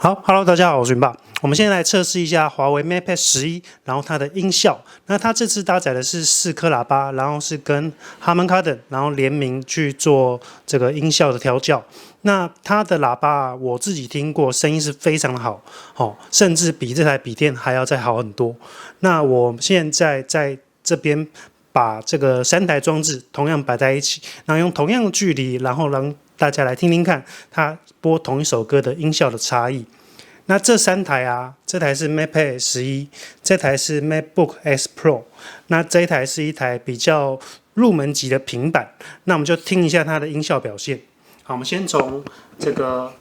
好，Hello，大家好，我是云爸。我们现在来测试一下华为 Mate Pad 11，然后它的音效。那它这次搭载的是4颗喇叭，然后是跟 Harman Kardon 然后联名去做这个音效的调教。那它的喇叭我自己听过，声音是非常好，甚至比这台笔电还要再好很多。那我现在在这边把这个3台装置同样摆在一起，然后用同样的距离，然后让大家来听听看它播同一首歌的音效的差异。那这3台啊，这台是 Mate Pad 11，这台是 MacBook S Pro， 那这一台是一台比较入门级的平板。那我们就听一下它的音效表现。好，我们先从这个，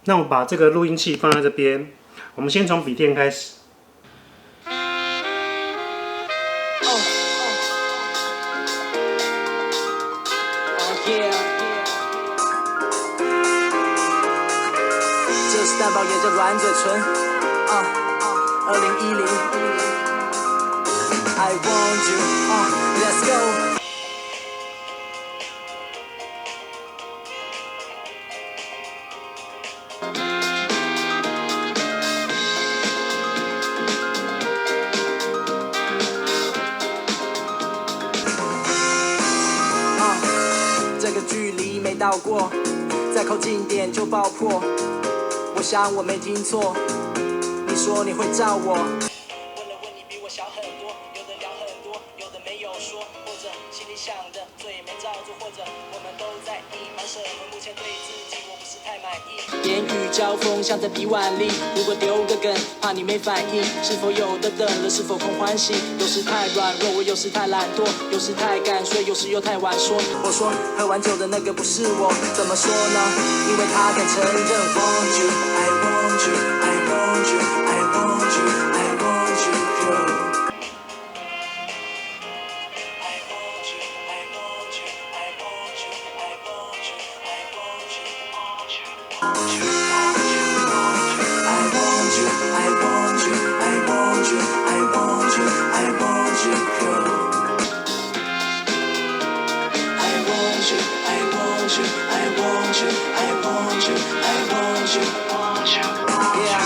那我把这个录音器放在这边，我们先从笔电开始。这是蛋堡也叫软嘴唇2010 I want you let's go 这个距离没到过，再靠近点就爆破。我想我没听错，你说你会照我。问了问你比我小很多，有的聊很多，有的没有说，或者心里想的嘴没照做，或者我们都在意反什么。目前对自己我不是太满意。言语交锋像在比腕力，如果丢个梗，怕你没反应。是否有的等了，是否空欢喜？有时太软弱，我有时太懒惰，有时太敢睡，有时又太晚说。我说喝完酒的那个不是我，怎么说呢？因为他敢承认 want you I want you I want you I want you I want you girl I want you I want you I want you I want you I want you want you want you I want you I want you I want you I want you I want you girl I want you I want you I want you I want you I want you want you yeah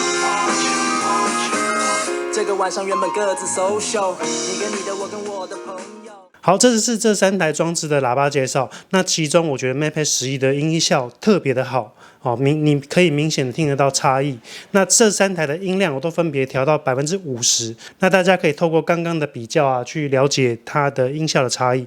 这个晚上原本各自 social 你跟你的我跟我的朋友。好，这是这3台装置的喇叭介绍。那其中我觉得 Mate Pad 11的音效特别的好，你可以明显的听得到差异。那这3台的音量我都分别调到50%，那大家可以透过刚刚的比较啊，去了解它的音效的差异。